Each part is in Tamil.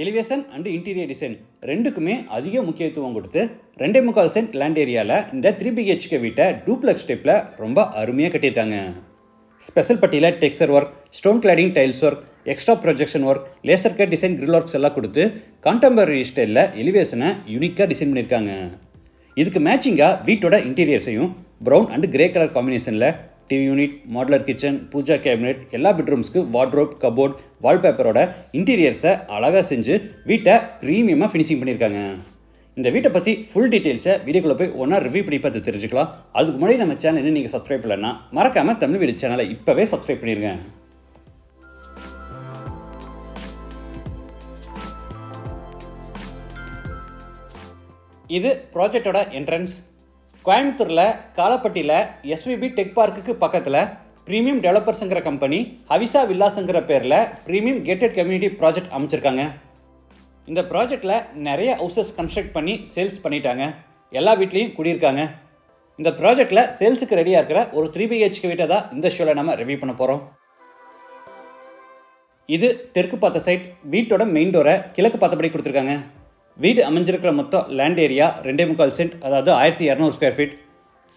எலிவேஷன் அண்ட் இன்டீரியர் டிசைன் ரெண்டுக்குமே அதிக முக்கியத்துவம் கொடுத்து 2.25 சென்ட் லேண்ட் ஏரியாவில் இந்த 3 BHK வீட்டை டூப்ளெக்ஸ் டைப்பில் ரொம்ப அருமையாக கட்டியிருக்காங்க. ஸ்பெஷல் பட்டியில் texture work, stone cladding tiles work, extra projection work, laser cut design, grill works எல்லாம் கொடுத்து கான்டெம்பரரி ஸ்டைலில் எலிவேஷனை யூனிக்காக டிசைன் பண்ணியிருக்காங்க. இதுக்கு மேட்சிங்காக வீட்டோட இன்டீரியர்ஸையும் ப்ரௌன் அண்ட் கிரே கலர் காம்பினேஷனில் TV unit, modular kitchen, puja cabinet, எல்லா பெட்ரூம்ஸ்க்கு வார்ட்ரோப், கபோர்ட், வால்பேப்பரோட இன்டீரியர்ஸை அழகாக செஞ்சு வீட்டை ப்ரீமியமாக ஃபினிஷிங் பண்ணியிருக்காங்க. இந்த வீட்டை பற்றி ஃபுல் டீட்டெயில்ஸை வீடியோக்குள்ளே போய் ஒன்றா ரிவ்யூ பண்ணி பார்த்து தெரிஞ்சுக்கலாம். அதுக்கு முன்னாடி நம்ம சேனல் நீங்கள் சப்ஸ்கிரைப் பண்ணலன்னா மறக்காமல் தமிழ் வீடு சேனலை இப்போவே சப்ஸ்கிரைப் பண்ணிடுங்க. இது ப்ராஜெக்டோட என்ட்ரன்ஸ். கோயம்புத்தூரில் காலப்பட்டியில் SVB டெக் பார்க்குக்கு பக்கத்தில் ப்ரீமியம் டெவலப்பர்ஸுங்கிற கம்பெனி ஹவிசா வில்லாஸுங்கிற பேரில் ப்ரீமியம் கேட்டட் கம்யூனிட்டி ப்ராஜெக்ட் அமைச்சிருக்காங்க. இந்த ப்ராஜெக்டில் நிறைய ஹவுசஸ் கன்ஸ்ட்ரக்ட் பண்ணி சேல்ஸ் பண்ணிட்டாங்க. எல்லா வீட்லேயும் குடியிருக்காங்க. இந்த ப்ராஜெக்டில் சேல்ஸுக்கு ரெடியாக இருக்கிற ஒரு 3 BHK வீட்டை தான் இந்த ஷோவில் நம்ம ரிவ்யூ பண்ண போகிறோம். இது தெற்கு பார்த்த சைட். வீட்டோட மெயின் டோரை கிழக்கு பார்த்தபடி கொடுத்துருக்காங்க. வீடு அமைஞ்சிருக்கிற மொத்தம் லேண்ட் ஏரியா 2.25 சென்ட், அதாவது 1200 ஸ்கொயர் ஃபீட்.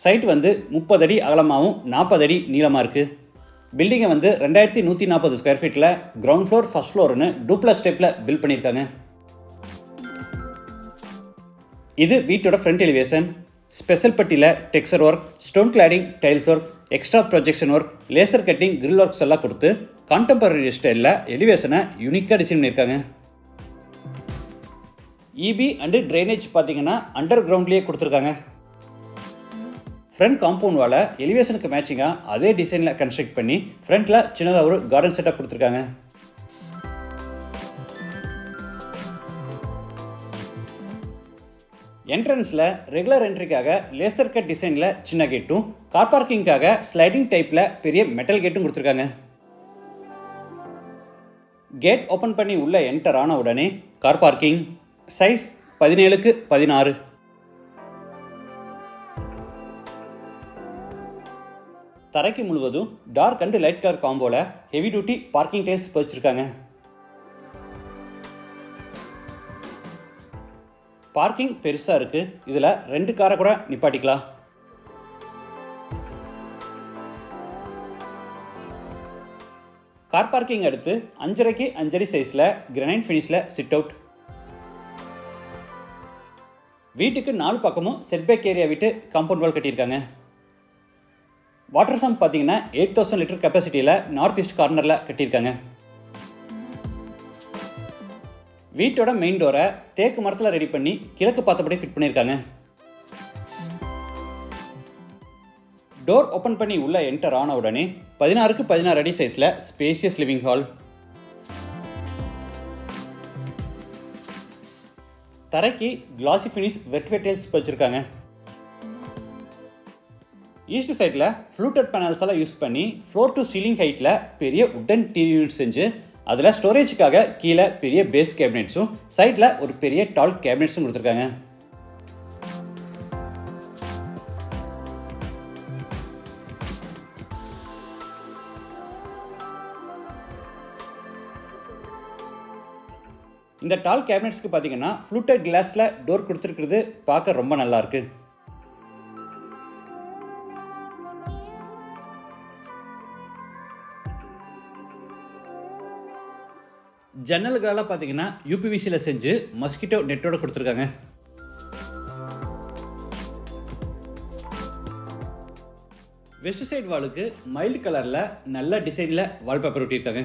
சைட் 30 அடி அகலமாகவும் 40 அடி நீளமாக இருக்குது. பில்டிங்கை 2140 ஸ்கொயர் ஃபீட்டில் கிரவுண்ட் ஃப்ளோர், ஃபர்ஸ்ட் ஃப்ளோர்னு டூப்ளெக்ஸ் டைப்பில் பில்ட் பண்ணியிருக்காங்க. இது வீட்டோட ஃப்ரண்ட் எலிவேஷன். ஸ்பெஷல் பட்டியில் texture work, stone cladding tiles work, extra projection work, laser cutting, grill works எல்லாம் கொடுத்து கான்டெம்பரரி ஸ்டைலில் எலிவேஷனை யூனிக்காக டிசைன் பண்ணியிருக்காங்க. EB அண்டு ட்ரைனேஜ் பார்த்தீங்கன்னா அண்டர் கிரவுண்ட்லேயே கொடுத்துருக்காங்க. ஃப்ரண்ட் காம்பவுண்ட் வாலை எலிவேஷனுக்கு மேட்சிங்காக அதே டிசைனில் கன்ஸ்ட்ரக்ட் பண்ணி ஃப்ரண்ட்டில் சின்னதாக ஒரு கார்டன் செட்டப் கொடுத்துருக்காங்க. என்ட்ரன்ஸில் ரெகுலர் என்ட்ரிக்காக லேசர் கட் டிசைனில் சின்ன கேட்டும், கார் பார்க்கிங்காக ஸ்லைடிங் டைப்பில் பெரிய மெட்டல் கேட்டும் கொடுத்துருக்காங்க. கேட் ஓப்பன் பண்ணி உள்ளே என்டர் ஆன உடனே கார் பார்க்கிங். Size 17x16. தரைக்கு முழுவதும் டார்க் அண்ட் லைட் கலர் காம்போல ஹெவி டியூட்டி பார்க்கிங் டைல்ஸ் வச்சிருக்காங்க. பார்க்கிங் பெருசாக இருக்கு. இதில் 2 காரை கூட நிப்பாட்டிக்கலாம். கார் பார்க்கிங் அடுத்து 5.5x 5 அடி சைஸில் கிரானைட் ஃபினிஷில் சிட் அவுட். வீட்டுக்கு 4 பக்கமும் செட்பேக் ஏரியா விட்டு காம்பவுண்ட் வால் கட்டியிருக்காங்க. வாட்டர் சம்ப் பார்த்தீங்கன்னா 8000 லிட்டர் கெப்பாசிட்டியில் நார்த் ஈஸ்ட் கார்னரில் கட்டியிருக்காங்க. வீட்டோட மெயின் டோரை தேக்கு மரத்தில் ரெடி பண்ணி கிழக்கு பார்த்தபடி ஃபிட் பண்ணியிருக்காங்க. டோர் ஓப்பன் பண்ணி உள்ள என்டர் ஆன உடனே 16x16 அடி சைஸில் ஸ்பேசியஸ் லிவிங் ஹால். தரைக்கு கிளாசி ஃபினிஷ் வெட் டைல்ஸ் வச்சிருக்காங்க. ஈஸ்ட் சைடில் ஃப்ளூட்டட் பேனல்ஸ் எல்லாம் யூஸ் பண்ணி ஃப்ளோர் டு சீலிங் ஹைட்டில் பெரிய உட்டன் டிவி யூனிட் செஞ்சு அதில் ஸ்டோரேஜுக்காக கீழே பெரிய பேஸ் கேபினெட்ஸும் சைடில் ஒரு பெரிய டால் கேபினெட்ஸும் கொடுத்துருக்காங்க. இந்த டால் கேபினெட்ஸ்க்கு பார்த்தீங்கன்னா ஃப்ளூட்டட் கிளாஸில் டோர் கொடுத்துருக்கிறது பார்க்க ரொம்ப நல்லா இருக்கு. ஜன்னல்களெல்லாம் பார்த்தீங்கன்னா UPVCயில் செஞ்சு மஸ்கிட்டோ நெட்டோட கொடுத்துருக்காங்க. வெஸ்ட் சைடு வாலுக்கு மைல்டு கலரில் நல்ல டிசைனில் வால்பேப்பர் ஒட்டியிருக்காங்க.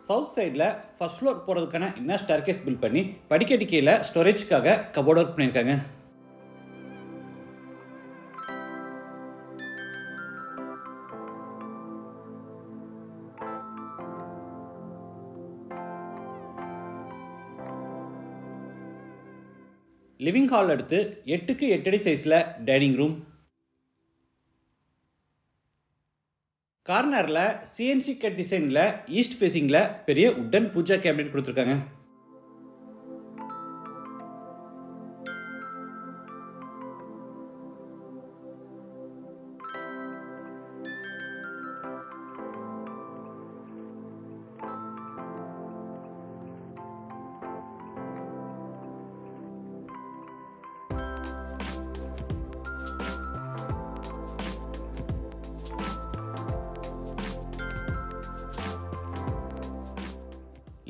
சவுத் சைடில் ஃபர்ஸ்ட் ஃப்ளோர் போகிறதுக்கான இன்னர் ஸ்டேர்கேஸ் பில்ட் பண்ணி படிக்கட்டு கீழே ஸ்டோரேஜ்க்காக கபோர்ட் ஒர்க் பண்ணியிருக்காங்க. லிவிங் ஹால் அடுத்து 8x8 அடி சைஸில் டைனிங் ரூம். கார்னரில் CNC கட் டிசைனில் ஈஸ்ட் ஃபேஸிங்கில் பெரிய உட்டன் பூஜா கேபினெட் கொடுத்துருக்காங்க.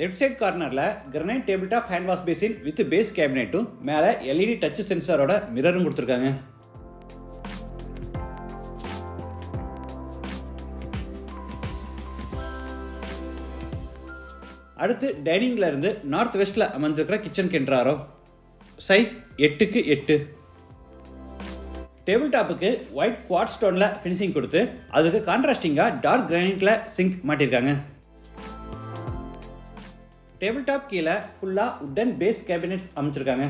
லெஃப்ட் சைட் கார்னரில் granite table top hand wash basin with base கேபினெட்டும் மேலே எல்இடி டச் சென்சாரோட மிரரும் கொடுத்துருக்காங்க. அடுத்து டைனிங்கில் இருந்து நார்த் வெஸ்ட்டில் அமைஞ்சிருக்கிற கிச்சன் கென்றாரோ சைஸ் 8x8. டேபிள் டாப்புக்கு ஒயிட் குவாட் ஸ்டோனில் ஃபினிஷிங் கொடுத்து அதுக்கு கான்ட்ராஸ்டிங்காக டார்க் கிரானைட்டில் சிங்க் மாட்டியிருக்காங்க. டேபிள் டாப் கீழே ஃபுல்லாக உட்டன் பேஸ் கேபினெட்ஸ் அமைச்சிருக்காங்க.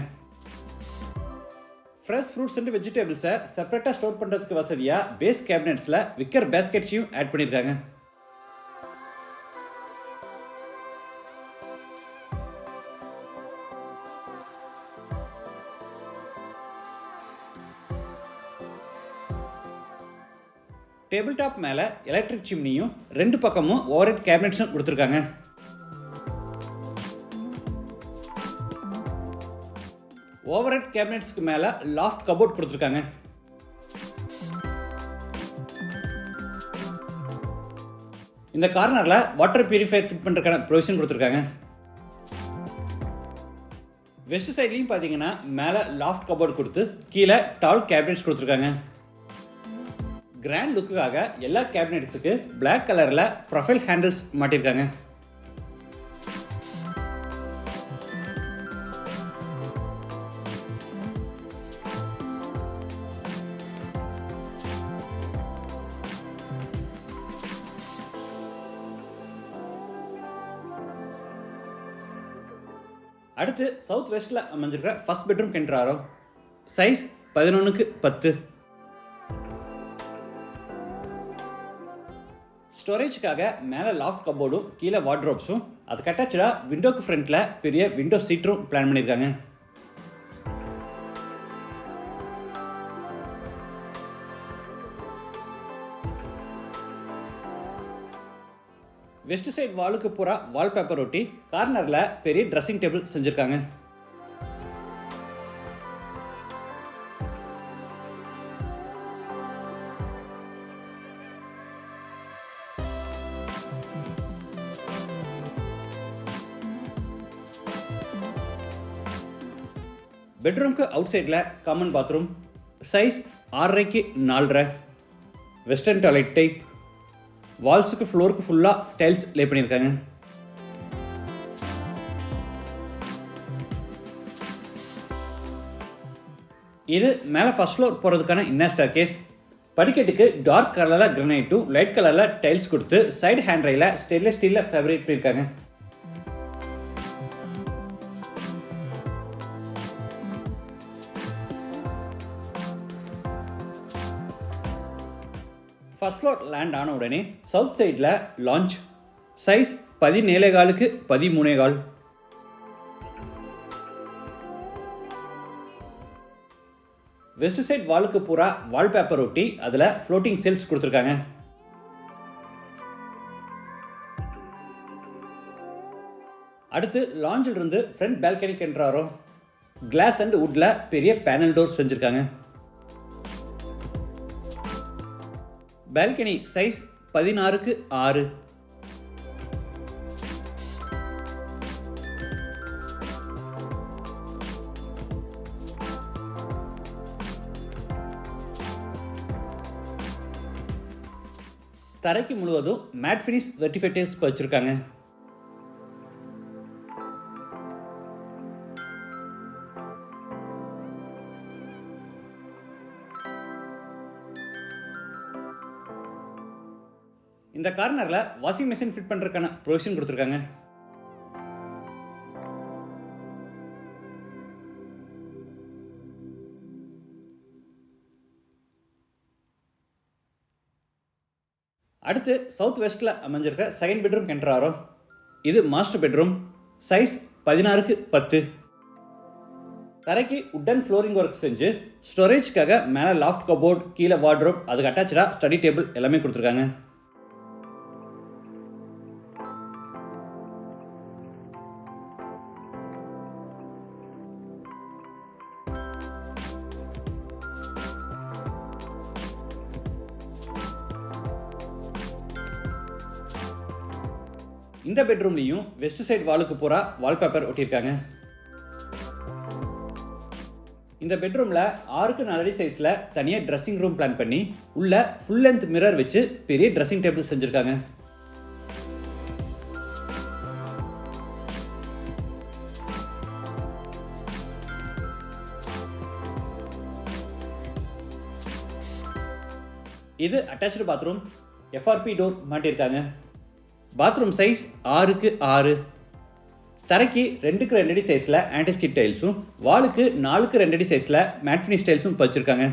ஃப்ரெஷ் ஃப்ரூட்ஸ் அண்ட் வெஜிடபிள்ஸை செப்பரேட்டாக ஸ்டோர் பண்ணுறதுக்கு வசதியாக பேஸ் கேபினெட்ஸில் விக்கர் பேஸ்கெட்ஸையும் ஆட் பண்ணியிருக்காங்க. டேபிள் டாப் மேலே எலக்ட்ரிக் சிம்னியும் 2 பக்கமும் ஓவர்ஹெட் கேபினெட்ஸும் கொடுத்துருக்காங்க. ஓவர்ஹெட் கேபினெட்ஸ்க்கு மேலே லாஃப்ட் கபோர்ட் கொடுத்துருக்காங்க. இந்த கார்னரில் வாட்டர் பியூரிஃபையர் ஃபிட் பண்ணுறதுக்கான ப்ரொவிஷன் கொடுத்துருக்காங்க. வெஸ்ட் சைட்லையும் பார்த்தீங்கன்னா மேலே லாஃப்ட் கபோர்ட் கொடுத்து கீழே டால் கேபினெட்ஸ் கொடுத்துருக்காங்க. கிராண்ட் லுக்குக்காக எல்லா கேபினெட்ஸுக்கு பிளாக் கலரில் ப்ரொஃபைல் ஹேண்டில்ஸ் மாட்டியிருக்காங்க. அடுத்து சவுத் வெஸ்ட்டில் அமைஞ்சிருக்கிற ஃபர்ஸ்ட் பெட்ரூம் கென்றாரோ சைஸ் 11x10. ஸ்டோரேஜுக்காக மேலே லாஃப்ட் கபோர்டும் கீழே வார்ட்ரோப்ஸும் அதுக்கு அட்டாச்சாக விண்டோக்கு ஃப்ரண்ட்டில் பெரிய விண்டோ சீட்டும் பிளான் பண்ணியிருக்காங்க. வெஸ்ட் சைட் வாலுக்கு பூரா வால்பேப்பர் ஒட்டி கார்னரில் பெரிய ட்ரெஸ்ஸிங் டேபிள் செஞ்சுருக்காங்க. பெட்ரூம்க்கு அவுட் சைடில் common bathroom size 6.5x4 western toilet type. வால்ஸுக்கு ஃப்ளோருக்கு ஃபுல்லாக டைல்ஸ் லே பண்ணியிருக்காங்க. இது மேலே ஃபர்ஸ்ட் ஃப்ளோர் போகிறதுக்கான இன்னர் ஸ்டேர்கேஸ். படிக்கட்டுக்கு டார்க் கலரில் கிரனைட்டும் லைட் கலரில் டைல்ஸ் கொடுத்து சைடு ஹேண்ட் ரையில் ஸ்டெயின்லெஸ் ஸ்டீலில் ஃபேப்ரிக் பண்ணியிருக்காங்க. ஃபர்ஸ்ட் ஃப்ளோர் லேண்ட் ஆன உடனே சவுத் சைடில் lounge size 17.4x13.4. West side வாலுக்கு பூரா வால்பேப்பர் ஒட்டி அதில் ஃப்ளோட்டிங் செல்ஃப்ஸ் கொடுத்துருக்காங்க. அடுத்து லாஞ்சில் இருந்து ஃப்ரண்ட் பால்கனிக்கு என்ட்ராரோ கிளாஸ் அண்ட் வுட்டில் பெரிய பேனல் டோர் செஞ்சுருக்காங்க. Balcony size 16x6. தரைக்கு முழுவதும் மேட் ஃபினிஷ் வெர்டிஃபை டைல்ஸ் வச்சிருக்காங்க. இந்த கார்னரில் வாஷிங் மிஷின் ஃபிட் பண்ணுறதுக்கான ப்ரொவிஷன் கொடுத்துருக்காங்க. அடுத்து சவுத் வெஸ்ட்டில் அமைஞ்சிருக்கிற செகண்ட் பெட்ரூம் கென்ட்ராரோ. இது மாஸ்டர் பெட்ரூம் சைஸ் 16x10. தரைக்கு உட்டன் ஃப்ளோரிங் ஒர்க் செஞ்சு ஸ்டோரேஜ்க்காக மேலே லாஃப்ட் கபோர்ட் கீழே வார்ட்ரோப் அதுக்கு அட்டாச்சாக ஸ்டடி டேபிள் எல்லாமே கொடுத்துருக்காங்க. இந்த பெட்ரூம்லேயும் வெஸ்ட் சைடு வாலுக்கு பூரா வால்பேப்பர் ஒட்டியிருக்காங்க. இந்த பெட்ரூமில் 6க்கு 4 அடி சைஸில் தனியாக ட்ரெஸ்ஸிங் ரூம் பிளான் பண்ணி உள்ள ஃபுல் லென்த் மிரர் வச்சு பெரிய ட்ரெஸ்ஸிங் டேபிள் செஞ்சுருக்காங்க. இது அட்டாச்டு பாத்ரூம். எஃப்ஆர்பி டோர் மாட்டியிருக்காங்க. பாத்ரூம் சைஸ் 6க்கு 6. தரைக்கு 2க்கு 2 அடி சைஸில் ஆன்டிஸ்கிட் டைல்ஸும் வாலுக்கு 4க்கு 2 அடி சைஸில் மேட் ஃபினிஷ் டைல்ஸும் பதிச்சிருக்காங்க.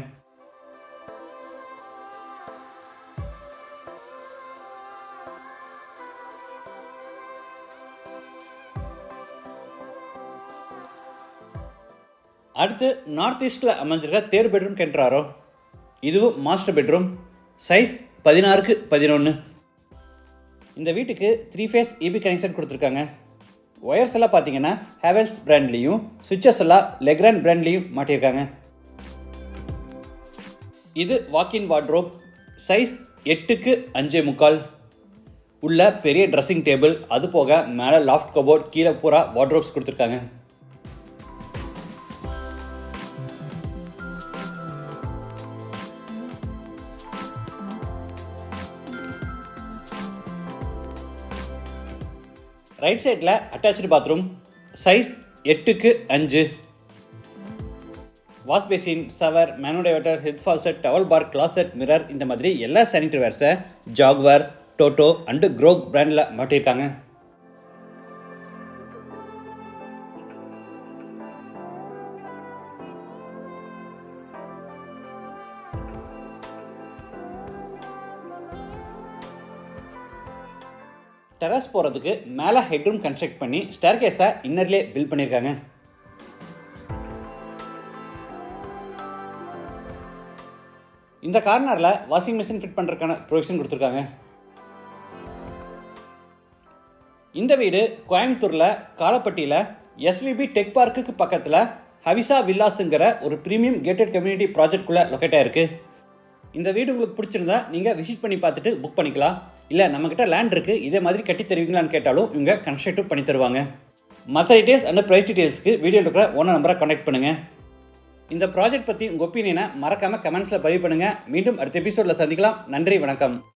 அடுத்து நார்த் ஈஸ்டில் அமைஞ்சிருக்க தேர்ட் பெட்ரூம் கென்றாரோ. இதுவும் மாஸ்டர் பெட்ரூம். சைஸ் 16க்கு 11. இந்த வீட்டுக்கு 3 ஃபேஸ் இபி கனெக்ஷன் கொடுத்துருக்காங்க. ஒயர்ஸ் எல்லாம் பார்த்தீங்கன்னா ஹேவல்ஸ் பிராண்ட்லேயும் சுவிட்சஸ் எல்லாம் லெக்ராண்ட் பிராண்ட்லேயும் மாட்டியிருக்காங்க. இது வாக்கின் வார்ட்ரோப். சைஸ் 8க்கு 5.25. உள்ள பெரிய ட்ரெஸ்ஸிங் டேபிள், அது போக மேலே லாஃப்ட் கபோர்ட், கீழே பூரா வார்ட்ரோப்ஸ் கொடுத்துருக்காங்க. ரைட் சைடில் அட்டாச்சு பாத்ரூம். சைஸ் 8க்கு 5. வாஷ் பேசின், ஷவர், மேனுடைவேட்டர், health faucet, towel bar, closet, mirror இந்த மாதிரி எல்லா சானிட்டரி வேர்ஸை ஜாக்வார், டோட்டோ அண்டு க்ரோக் பிராண்டில் மாட்டியிருக்காங்க. டெரஸ் போகிறதுக்கு மேலே ஹெட்ரூம் கன்ஸ்ட்ரக்ட் பண்ணி ஸ்டேர்கேஸை இன்னர்லேயே பில்ட் பண்ணியிருக்காங்க. இந்த கார்னரில் வாஷிங் மிஷின் ஃபிட் பண்ணுறதுக்கான ப்ரொவிஷன் கொடுத்துருக்காங்க. இந்த வீடு கோயம்புத்தூரில் காலப்பட்டியில் எஸ்விபி டெக் பார்க்குக்கு பக்கத்தில் ஹவிசா வில்லாஸுங்கிற ஒரு ப்ரீமியம் கேட்டட் கம்யூனிட்டி ப்ராஜெக்ட்குள்ளே லொக்கேட் ஆகிருக்கு. இந்த வீடு உங்களுக்கு பிடிச்சிருந்தா நீங்கள் விசிட் பண்ணி பார்த்துட்டு புக் பண்ணிக்கலாம். இல்லை நம்மக்கிட்ட லேண்ட் இருக்குது, இதே மாதிரி கட்டி தருவீங்களான்னு கேட்டாலும் இவங்க கன்ஸ்ட்ரக்டிவ் பண்ணி தருவாங்க. மற்ற டீட்டெயில்ஸ் அண்ட் ப்ரைஸ் டீட்டெயில்ஸ்க்கு வீடியோவில் இருக்கிற ஓனர் நம்பரை கான்டாக்ட் பண்ணுங்கள். இந்த ப்ராஜெக்ட் பற்றி உங்கள் ஒப்பீனியனை மறக்காமல் கமெண்ட்ஸில் பதிவு பண்ணுங்கள். மீண்டும் அடுத்த எபிசோடில் சந்திக்கலாம். நன்றி, வணக்கம்.